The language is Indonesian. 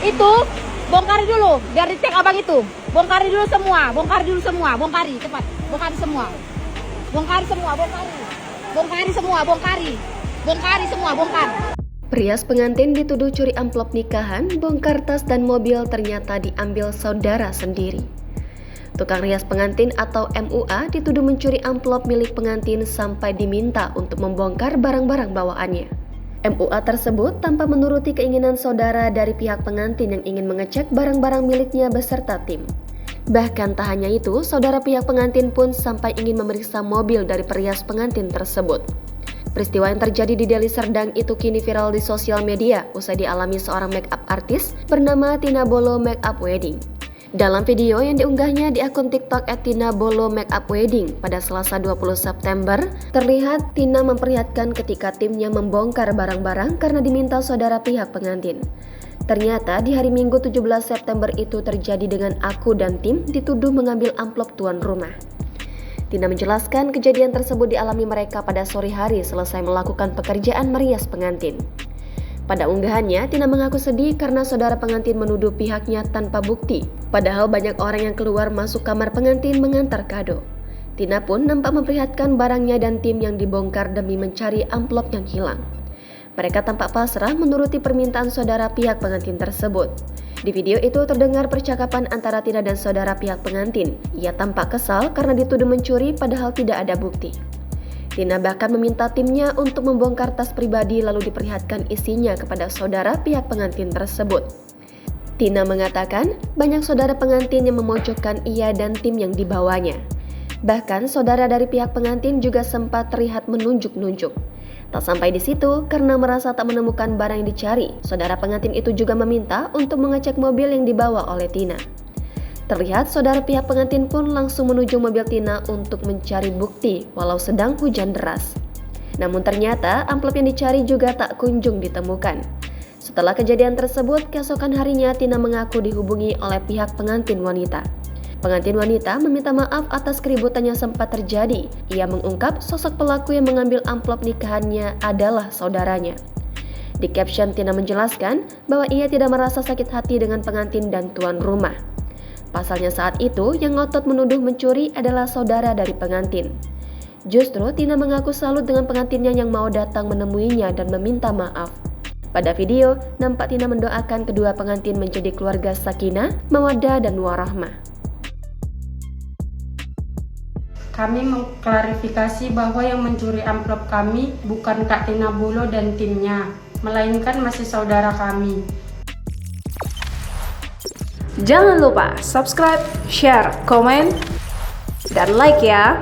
Itu bongkari dulu, biar dicek abang itu. Bongkari dulu semua, bongkari cepat. Bongkari semua. Bongkari semua, bongkari. Bongkari semua, bongkari. Bongkari semua, bongkar. Perias pengantin dituduh curi amplop nikahan, bongkar tas dan mobil ternyata diambil saudara sendiri. Tukang rias pengantin atau MUA dituduh mencuri amplop milik pengantin sampai diminta untuk membongkar barang-barang bawaannya. MUA tersebut tanpa menuruti keinginan saudara dari pihak pengantin yang ingin mengecek barang-barang miliknya beserta tim. Bahkan tak hanya itu, saudara pihak pengantin pun sampai ingin memeriksa mobil dari perias pengantin tersebut. Peristiwa yang terjadi di Deli Serdang itu kini viral di sosial media usai dialami seorang makeup artis bernama Tina Bolo Makeup Wedding. Dalam video yang diunggahnya di akun TikTok @tinabolo_makeup_wedding pada Selasa 20 September, terlihat Tina memperlihatkan ketika timnya membongkar barang-barang karena diminta saudara pihak pengantin. Ternyata di hari Minggu 17 September itu terjadi dengan aku dan tim dituduh mengambil amplop tuan rumah. Tina menjelaskan kejadian tersebut dialami mereka pada sore hari selesai melakukan pekerjaan merias pengantin. Pada unggahannya, Tina mengaku sedih karena saudara pengantin menuduh pihaknya tanpa bukti. Padahal banyak orang yang keluar masuk kamar pengantin mengantar kado. Tina pun nampak memperlihatkan barangnya dan tim yang dibongkar demi mencari amplop yang hilang. Mereka tampak pasrah menuruti permintaan saudara pihak pengantin tersebut. Di video itu terdengar percakapan antara Tina dan saudara pihak pengantin. Ia tampak kesal karena dituduh mencuri padahal tidak ada bukti. Tina bahkan meminta timnya untuk membongkar tas pribadi lalu diperlihatkan isinya kepada saudara pihak pengantin tersebut. Tina mengatakan banyak saudara pengantin yang memojokkan ia dan tim yang dibawanya. Bahkan saudara dari pihak pengantin juga sempat terlihat menunjuk-nunjuk. Tak sampai di situ, karena merasa tak menemukan barang yang dicari, saudara pengantin itu juga meminta untuk mengecek mobil yang dibawa oleh Tina. Terlihat saudara pihak pengantin pun langsung menuju mobil Tina untuk mencari bukti walau sedang hujan deras. Namun ternyata amplop yang dicari juga tak kunjung ditemukan. Setelah kejadian tersebut, keesokan harinya Tina mengaku dihubungi oleh pihak pengantin wanita. Pengantin wanita meminta maaf atas keributan yang sempat terjadi. Ia mengungkap sosok pelaku yang mengambil amplop nikahannya adalah saudaranya. Di caption, Tina menjelaskan bahwa ia tidak merasa sakit hati dengan pengantin dan tuan rumah. Pasalnya saat itu yang ngotot menuduh mencuri adalah saudara dari pengantin. Justru Tina mengaku salut dengan pengantinnya yang mau datang menemuinya dan meminta maaf. Pada video, nampak Tina mendoakan kedua pengantin menjadi keluarga sakinah, mawaddah dan warahmah. Kami mengklarifikasi bahwa yang mencuri amplop kami bukan Kak Tina Bolo dan timnya, melainkan masih saudara kami. Jangan lupa subscribe, share, komen, dan like ya!